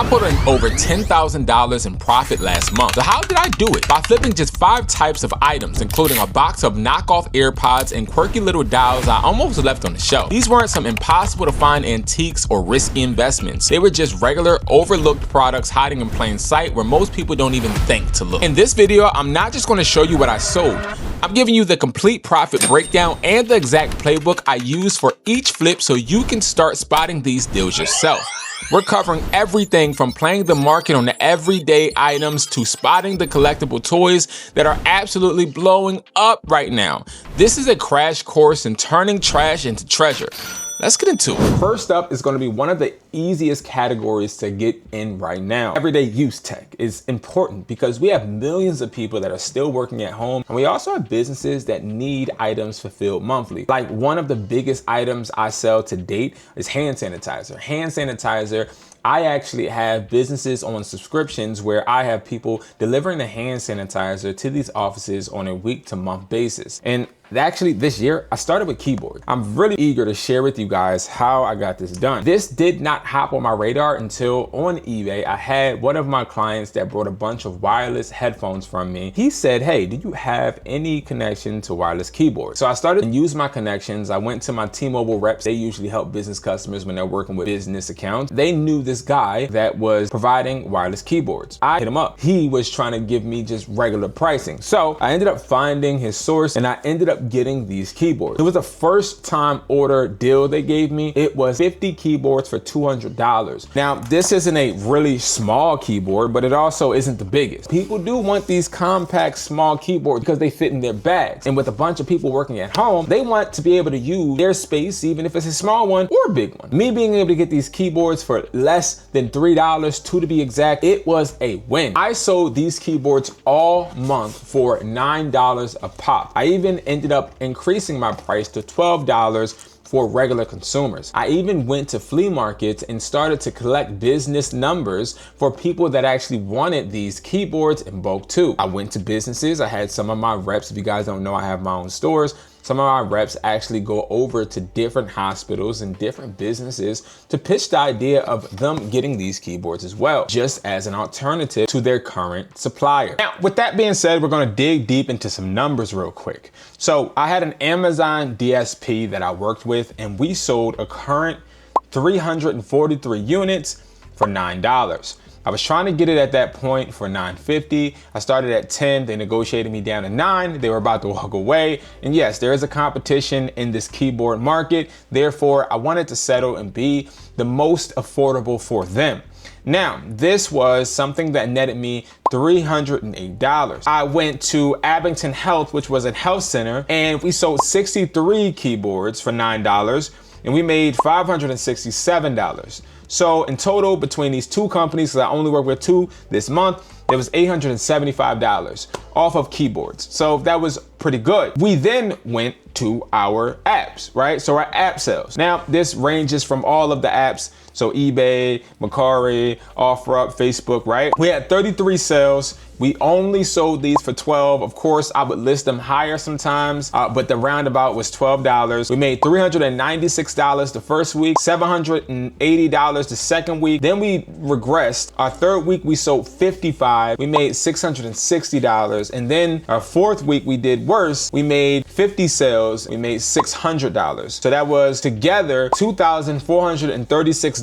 I put in over $10,000 in profit last month. So how did I do it? By flipping just 5 types of items, including a box of knockoff Earpods and quirky little dials I almost left on the shelf. These weren't some impossible to find antiques or risky investments. They were just regular, overlooked products hiding in plain sight where most people don't even think to look. In this video, I'm not just going to show you what I sold. I'm giving you the complete profit breakdown and the exact playbook I use for each flip so you can start spotting these deals yourself. We're covering everything from playing the market on the everyday items to spotting the collectible toys that are absolutely blowing up right now. This is a crash course in turning trash into treasure. Let's get into it. First up is going to be one of the easiest categories to get in right now. Everyday use tech is important because we have millions of people that are still working at home, and we also have businesses that need items fulfilled monthly. Like one of the biggest items I sell to date is hand sanitizer. Hand sanitizer, I actually have businesses on subscriptions where I have people delivering the hand sanitizer to these offices on a week-to-month basis. And actually this year, I started with keyboard. I'm really eager to share with you guys how I got this done. This did not hop on my radar until on eBay, I had one of my clients that brought a bunch of wireless headphones from me. He said, hey, do you have any connection to wireless keyboard? So I started to use my connections. I went to my T-Mobile reps. They usually help business customers when they're working with business accounts. They knew this guy that was providing wireless keyboards. I hit him up. He was trying to give me just regular pricing. So I ended up finding his source and I ended up getting these keyboards. It was a first time order deal they gave me. It was 50 keyboards for $200. Now, this isn't a really small keyboard, but it also isn't the biggest. People do want these compact, small keyboards because they fit in their bags. And with a bunch of people working at home, they want to be able to use their space, even if it's a small one or a big one. Me being able to get these keyboards for less than $3, $2 to be exact, it was a win. I sold these keyboards all month for $9 a pop. I even ended up increasing my price to $12 for regular consumers. I even went to flea markets and started to collect business numbers for people that actually wanted these keyboards in bulk too. I went to businesses. I had some of my reps, if you guys don't know, I have my own stores. Some of our reps actually go over to different hospitals and different businesses to pitch the idea of them getting these keyboards as well, just as an alternative to their current supplier. Now, with that being said, we're gonna dig deep into some numbers real quick. So I had an Amazon DSP that I worked with, and we sold a current 343 units for $9. I was trying to get it at that point for $9.50. I started at 10, they negotiated me down to 9. They were about to walk away. And yes, there is a competition in this keyboard market. Therefore, I wanted to settle and be the most affordable for them. Now, this was something that netted me $308. I went to Abington Health, which was a health center, and we sold 63 keyboards for $9, and we made $567. So in total, between these two companies, because I only work with 2 this month, it was $875 off of keyboards. So that was pretty good. We then went to our apps, right? So our app sales. Now, this ranges from all of the apps. So eBay, Mercari, OfferUp, Facebook, right? We had 33 sales. We only sold these for $12. Of course, I would list them higher sometimes, but the roundabout was $12. We made $396 the first week, $780 the second week. Then we regressed. Our third week, we sold 55. We made $660. And then our fourth week, we did worse. We made 50 sales. We made $600. So that was together $2,436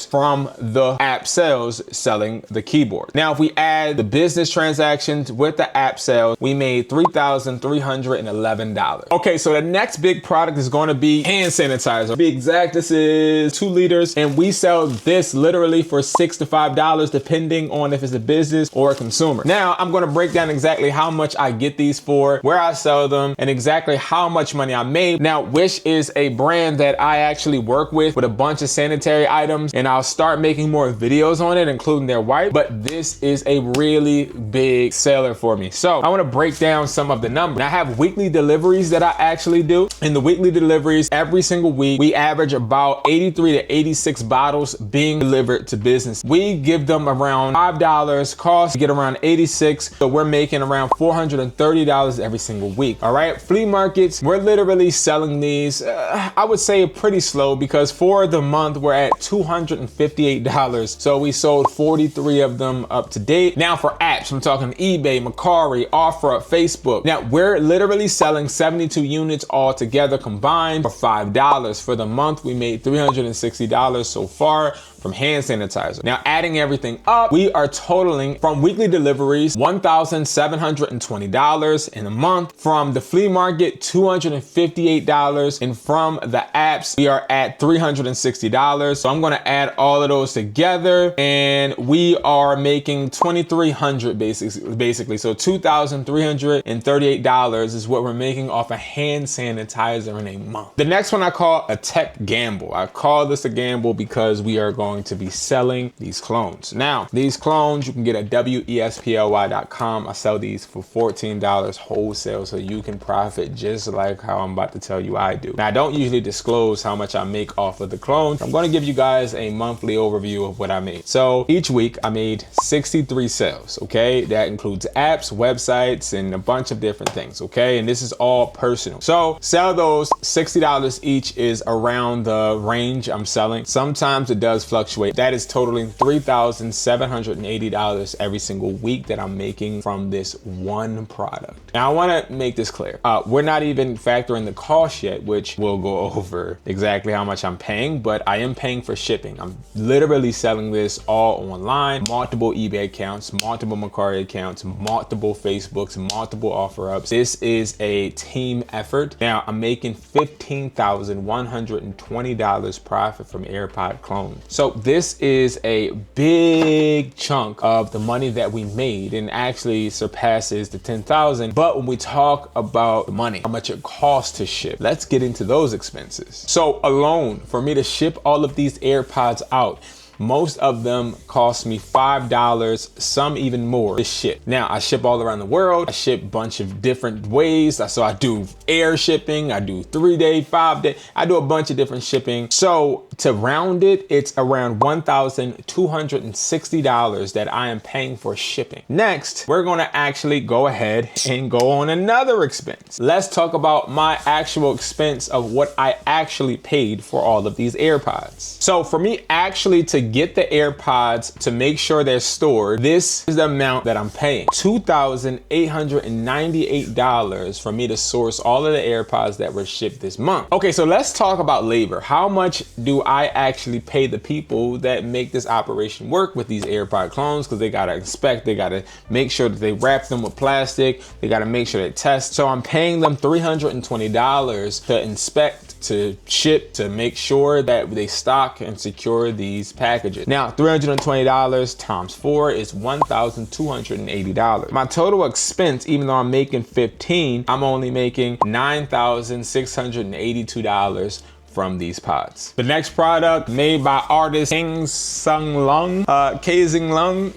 from the app sales selling the keyboard. Now, if we add the business transactions with the app sales, we made $3,311. Okay, so the next big product is going to be hand sanitizer. To be exact, this is 2 liters, and we sell this literally for $6 to $5, depending on if it's a business or a consumer. Now, I'm going to break down exactly how much I get these for, where I sell them, and exactly how much money I made. Now, Wish is a brand that I actually work with a bunch of sanitary items, and I'll start making more videos on it, including their wipe, but this is a really big seller for me. So I want to break down some of the numbers. Now, I have weekly deliveries that I actually do. In the weekly deliveries, every single week, we average about 83 to 86 bottles being delivered to business. We give them around $5 call costs get around 86, so we're making around $430 every single week. All right, flea markets, we're literally selling these, I would say pretty slow, because for the month we're at $258. So we sold 43 of them up to date. Now for apps, I'm talking eBay, Mercari, OfferUp, Facebook. Now we're literally selling 72 units all together combined for $5. For the month, we made $360 so far from hand sanitizer. Now adding everything up, we are totaling from weekly deliveries $1,720 in a month, from the flea market $258, and from the apps we are at $360. So I'm gonna add all of those together and we are making $2,300 basically. So $2,338 is what we're making off a hand sanitizer in a month. The next one I call a tech gamble. I call this a gamble because we are going to be selling these clones. Now, these clones you can get at wesply.com. I sell these for $14 wholesale, so you can profit just like how I'm about to tell you I do. Now, I don't usually disclose how much I make off of the clones. I'm going to give you guys a monthly overview of what I made. So each week I made 63 sales, okay? That includes apps, websites, and a bunch of different things, okay? And this is all personal. So sell those, $60 each is around the range I'm selling. Sometimes it does fluctuate. That is totaling $3,780 every single week that I'm making from this one product. Now I want to make this clear. We're not even factoring the cost yet, which we'll go over exactly how much I'm paying, but I am paying for shipping. I'm literally selling this all online, multiple eBay accounts, multiple Mercari accounts, multiple Facebooks, multiple OfferUps. This is a team effort. Now I'm making $15,120 profit from AirPod clones. So this is a big chunk of the money that we made, and actually surpasses the 10,000. But when we talk about the money, how much it costs to ship, let's get into those expenses. So alone, for me to ship all of these AirPods out, most of them cost me $5, some even more to ship. Now I ship all around the world. I ship a bunch of different ways. So I do air shipping, I do 3-day, 5-day, I do a bunch of different shipping. So to round it, it's around $1,260 that I am paying for shipping. Next, we're gonna actually go ahead and go on another expense. Let's talk about my actual expense of what I actually paid for all of these AirPods. So for me actually to get the AirPods, to make sure they're stored, this is the amount that I'm paying. $2,898 for me to source all of the AirPods that were shipped this month. Okay, so let's talk about labor. How much do I actually pay the people that make this operation work with these AirPod clones? Because they gotta inspect, they gotta make sure that they wrap them with plastic, they gotta make sure they test. So I'm paying them $320 to inspect, to ship, to make sure that they stock and secure these packages. Now, $320 times 4 is $1,280. My total expense, even though I'm making 15, I'm only making $9,682 from these pods. The next product made by artist King Sung Lung, Kazing Lung,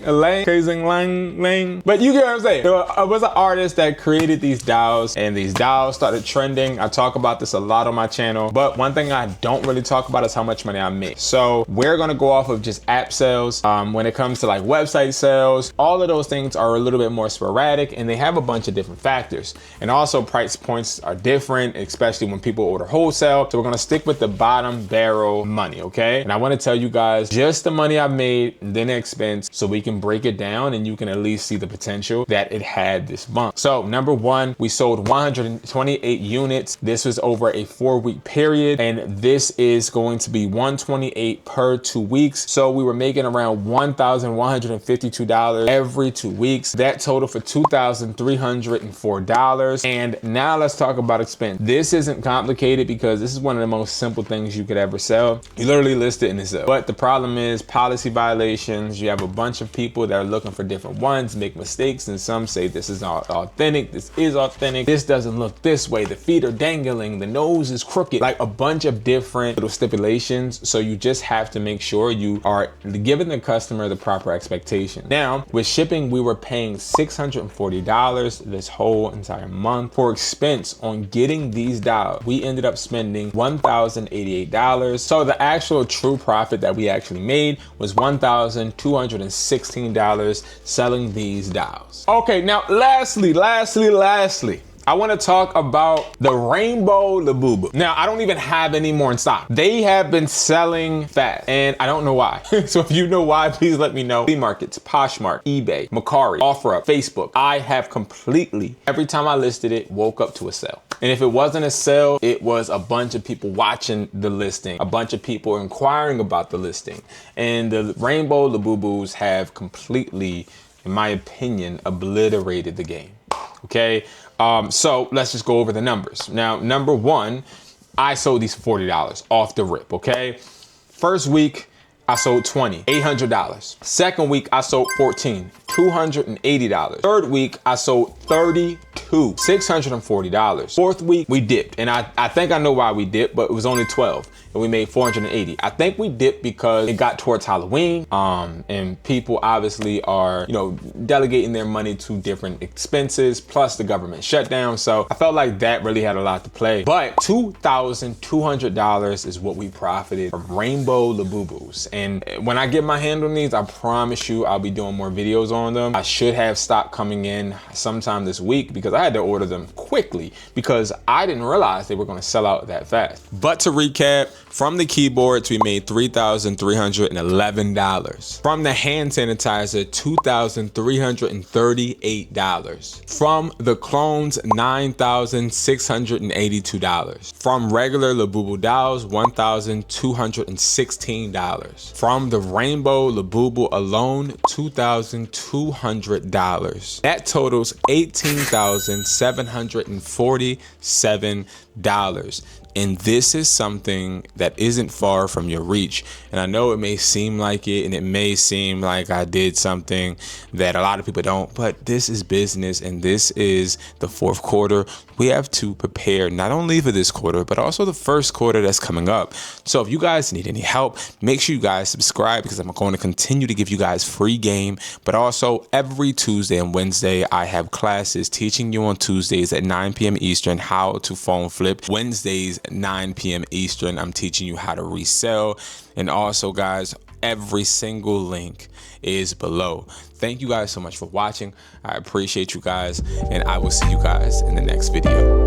but you get what I'm saying. There was an artist that created these DAOs, and these DAOs started trending. I talk about this a lot on my channel, but one thing I don't really talk about is how much money I make. So we're gonna go off of just app sales. When it comes to like website sales, all of those things are a little bit more sporadic, and they have a bunch of different factors. And also price points are different, especially when people order wholesale. So we're gonna stick with the bottom barrel money, okay? And I want to tell you guys just the money I've made, then the expense, so we can break it down and you can at least see the potential that it had this month. So number one, we sold 128 units. This was over a 4-week period, and this is going to be 128 per 2 weeks. So we were making around $1,152 every 2 weeks. That total for $2,304. And now let's talk about expense. This isn't complicated because this is one of the most simple things you could ever sell. You literally list it and it's up. But the problem is policy violations. You have a bunch of people that are looking for different ones, make mistakes, and some say this is not authentic, this is authentic, this doesn't look this way, the feet are dangling, the nose is crooked, like a bunch of different little stipulations. So you just have to make sure you are giving the customer the proper expectation. Now with shipping, we were paying $640 this whole entire month. For expense on getting these dialed, we ended up spending $1,000 $1,088. So the actual true profit that we actually made was $1,216 selling these dials. Okay, now lastly, I want to talk about the Rainbow Labubu. Now, I don't even have any more in stock. They have been selling fast, and I don't know why. So if you know why, please let me know. Flea markets, Poshmark, eBay, Mercari, OfferUp, Facebook. I have completely, every time I listed it, woke up to a sale. And if it wasn't a sale, it was a bunch of people watching the listing, a bunch of people inquiring about the listing. And the Rainbow Labubus have completely, in my opinion, obliterated the game. Okay, so let's just go over the numbers. Now, number one, I sold these for $40 off the rip, okay? First week, I sold 20, $800. Second week, I sold 14, $280. Third week, I sold 32, $640. Fourth week, we dipped, and I think I know why we dipped, but it was only 12, and we made 480. I think we dipped because it got towards Halloween, and people obviously are, you know, delegating their money to different expenses, plus the government shutdown. So I felt like that really had a lot to play. But $2,200 is what we profited from Rainbow Labubus. And when I get my hand on these, I promise you I'll be doing more videos on them. I should have stock coming in sometime this week because I had to order them quickly because I didn't realize they were going to sell out that fast. But to recap, from the keyboards, we made $3,311. From the hand sanitizer, $2,338. From the clones, $9,682. From regular Labubu dolls, $1,216. From the Rainbow Labubu alone, $2,200. That totals $18,747. And this is something that isn't far from your reach. And I know it may seem like it, and it may seem like I did something that a lot of people don't, but this is business, and this is the fourth quarter. We have to prepare not only for this quarter, but also the first quarter that's coming up. So if you guys need any help, make sure you guys subscribe because I'm going to continue to give you guys free game. But also every Tuesday and Wednesday, I have classes teaching you on Tuesdays at 9 p.m. Eastern how to phone flip. Wednesdays, 9 p.m. Eastern, I'm teaching you how to resell. And also, guys, every single link is below. Thank you guys so much for watching. I appreciate you guys, and I will see you guys in the next video.